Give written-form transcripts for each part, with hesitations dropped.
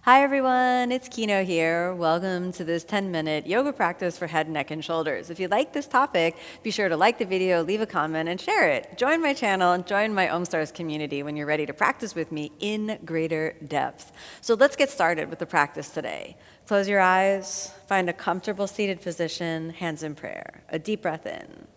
Hi everyone, it's Kino here. Welcome to this 10-minute yoga practice for head, neck, and shoulders. If you like this topic, be sure to like the video, leave a comment, and share it. Join my channel and join my Omstars community when you're ready to practice with me in greater depth. So let's get started with the practice today. Close your eyes, find a comfortable seated position, hands in prayer. A deep breath in.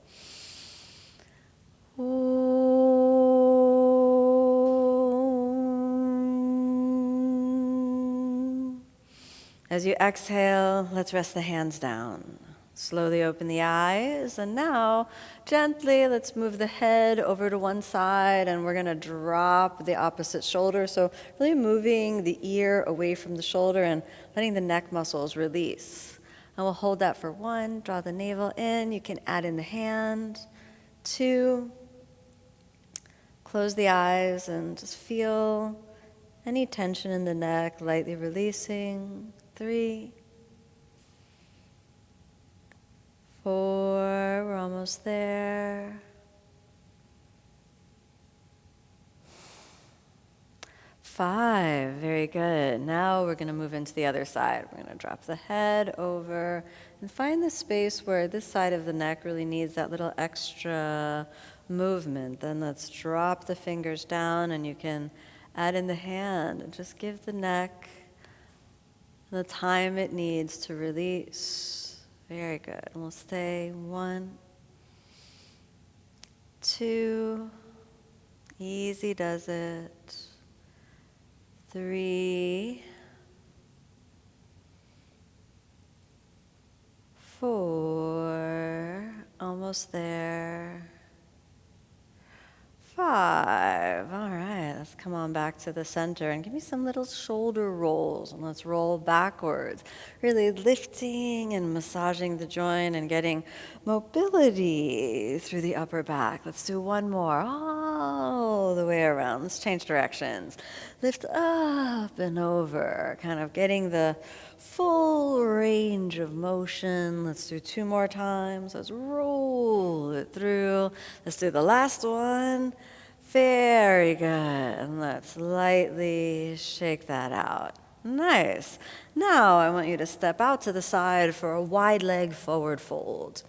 As you exhale, let's rest the hands down. Slowly open the eyes, and now gently let's move the head over to one side, and we're gonna drop the opposite shoulder. So really moving the ear away from the shoulder and letting the neck muscles release. And we'll hold that for 1, draw the navel in. You can add in the hand. 2, close the eyes and just feel any tension in the neck lightly releasing. 3, 4, we're almost there. 5, very good. Now we're going to move into the other side. We're going to drop the head over and find the space where this side of the neck really needs that little extra movement. Then let's drop the fingers down, and you can add in the hand and just give the neck the time it needs to release. Very good. And we'll stay. 1, 2, easy does it. 3, 4, almost there. 5, all right, let's come on back to the center and give me some little shoulder rolls, and let's roll backwards, really lifting and massaging the joint and getting mobility through the upper back. Let's do one more, all the way around. Let's change directions. Lift up and over, kind of getting the full range of motion. Let's do 2 more times. Let's roll it through. Let's do the last one. Very good. And let's lightly shake that out. Nice. Now I want you to step out to the side for a wide leg forward fold.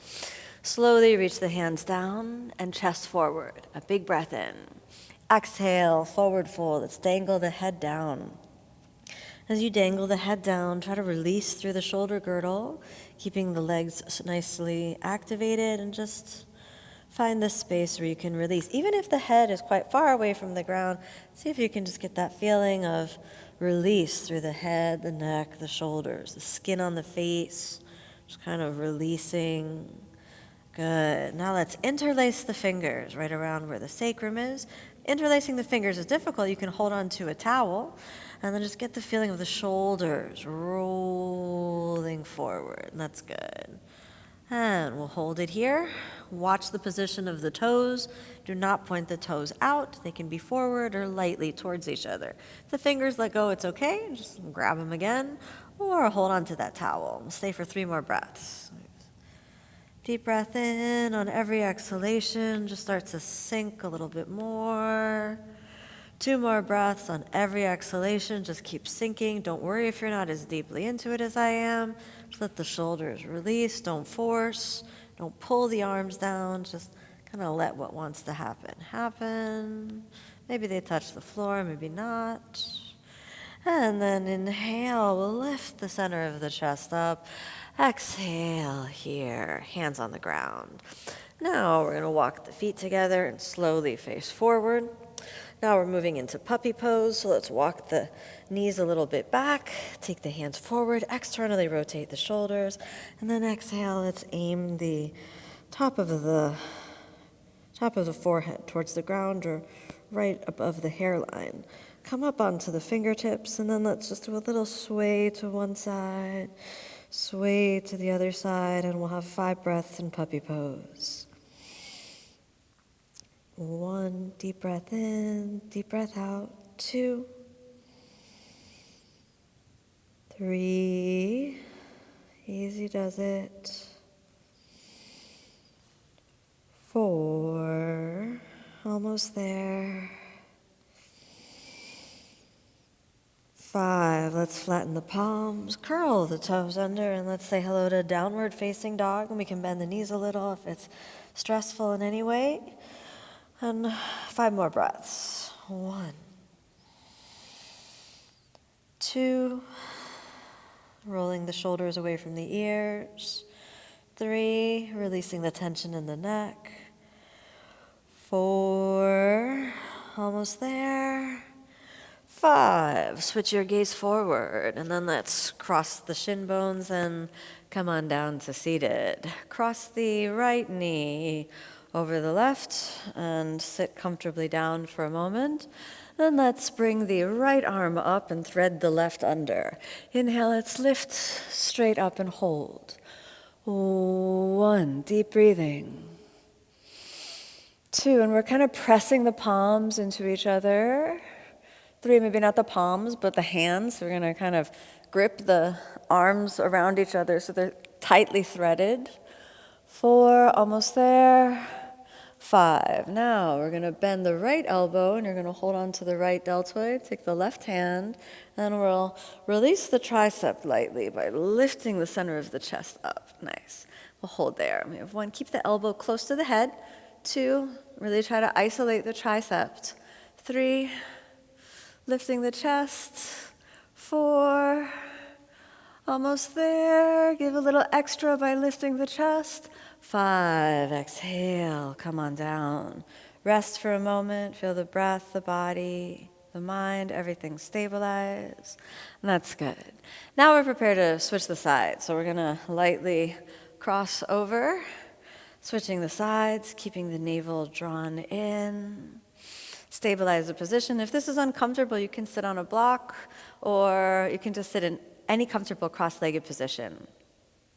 Slowly reach the hands down and chest forward. A big breath in. Exhale, forward fold. Let's dangle the head down. As you dangle the head down, try to release through the shoulder girdle, keeping the legs nicely activated, and just find the space where you can release. Even if the head is quite far away from the ground, see if you can just get that feeling of release through the head, the neck, the shoulders, the skin on the face, just kind of releasing. Good. Now let's interlace the fingers right around where the sacrum is. Interlacing the fingers is difficult. You can hold on to a towel and then just get the feeling of the shoulders rolling forward. That's good. And we'll hold it here. Watch the position of the toes. Do not point the toes out. They can be forward or lightly towards each other. If the fingers let go, it's okay. Just grab them again or hold on to that towel. We'll stay for 3 more breaths. Deep breath in. On every exhalation, just start to sink a little bit more. 2 more breaths on every exhalation. Just keep sinking. Don't worry if you're not as deeply into it as I am. Just let the shoulders release. Don't force. Don't pull the arms down. Just kind of let what wants to happen. Maybe they touch the floor, maybe not. And then inhale, we'll lift the center of the chest up. Exhale here, hands on the ground. Now we're going to walk the feet together and slowly face forward. Now we're moving into puppy pose, so let's walk the knees a little bit back, take the hands forward, externally rotate the shoulders, and then exhale, let's aim the top of the forehead towards the ground or right above the hairline. Come up onto the fingertips, and then let's just do a little sway to one side, sway to the other side, and we'll have 5 breaths in puppy pose. 1, deep breath in, deep breath out. 2, 3, easy does it. 4, almost there. 5, let's flatten the palms, curl the toes under, and let's say hello to downward facing dog. And we can bend the knees a little if it's stressful in any way. And 5 more breaths. 1, 2, rolling the shoulders away from the ears. 3, releasing the tension in the neck. 4, almost there. 5, switch your gaze forward, and then let's cross the shin bones and come on down to seated. Cross the right knee over the left and sit comfortably down for a moment. Then let's bring the right arm up and thread the left under. Inhale, let's lift straight up and hold. 1, deep breathing. 2, and we're kind of pressing the palms into each other. 3, maybe not the palms, but the hands. We're going to kind of grip the arms around each other so they're tightly threaded. 4, almost there. 5. Now we're going to bend the right elbow and you're going to hold on to the right deltoid. Take the left hand and we'll release the tricep lightly by lifting the center of the chest up. Nice. We'll hold there. We have 1, keep the elbow close to the head. 2, really try to isolate the tricep. 3, lifting the chest. 4, almost there. Give a little extra by lifting the chest. 5, exhale, come on down. Rest for a moment, feel the breath, the body, the mind, everything stabilize. And that's good. Now we're prepared to switch the sides. So we're gonna lightly cross over, switching the sides, keeping the navel drawn in. Stabilize the position. If this is uncomfortable, you can sit on a block or you can just sit in any comfortable cross-legged position.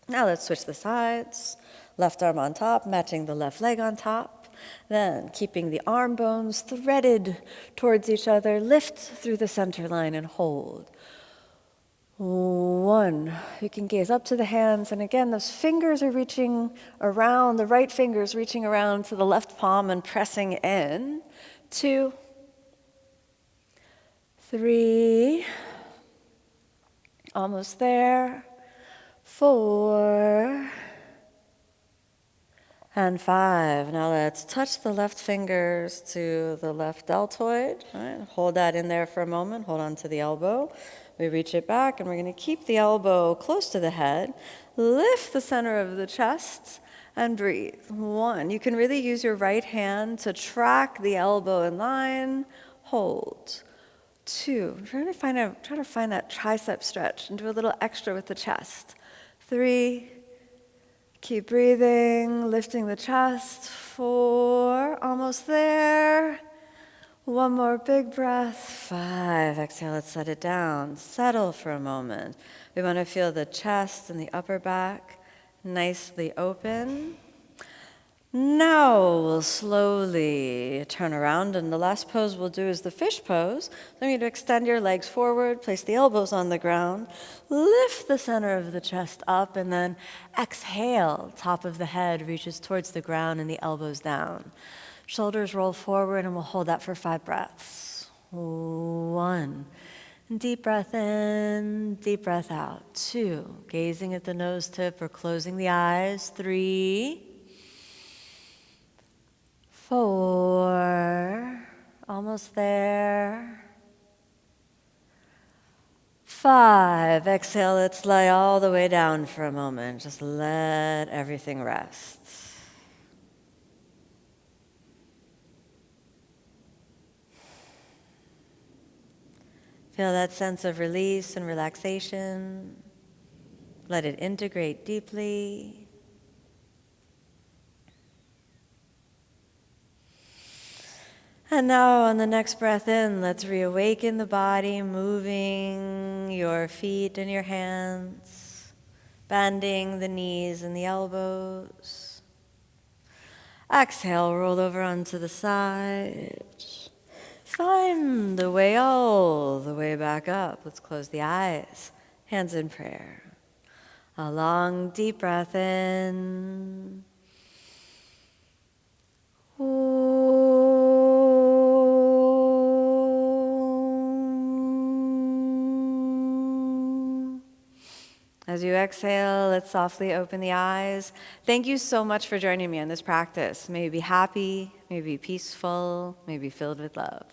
Now let's switch the sides. Left arm on top, matching the left leg on top. Then keeping the arm bones threaded towards each other, lift through the center line and hold. 1, you can gaze up to the hands, and again, those fingers are reaching around, the right finger's reaching around to the left palm and pressing in. 2, 3, almost there. 4, and 5. Now let's touch the left fingers to the left deltoid. All right, hold that in there for a moment. Hold on to the elbow. We reach it back, and we're going to keep the elbow close to the head. Lift the center of the chest and breathe. 1, you can really use your right hand to track the elbow in line. Hold. 2, try to find that tricep stretch and do a little extra with the chest. 3, keep breathing, lifting the chest. 4, almost there. 1 more big breath. 5, exhale, let's set it down. Settle for a moment. We want to feel the chest and the upper back nicely open. Now we'll slowly turn around, and the last pose we'll do is the fish pose. So you need to extend your legs forward, place the elbows on the ground, lift the center of the chest up, and then exhale. Top of the head reaches towards the ground and the elbows down. Shoulders roll forward, and we'll hold that for 5 breaths. 1, deep breath in, deep breath out. 2, gazing at the nose tip or closing the eyes. 3, 4, almost there. 5, exhale, let's lie all the way down for a moment. Just let everything rest. Feel that sense of release and relaxation. Let it integrate deeply. And now on the next breath in, let's reawaken the body, moving your feet and your hands, bending the knees and the elbows. Exhale, roll over onto the side. Find the way all the way back up. Let's close the eyes, hands in prayer. A long, deep breath in. As you exhale, let's softly open the eyes. Thank you so much for joining me in this practice. May you be happy, may you be peaceful, may you be filled with love.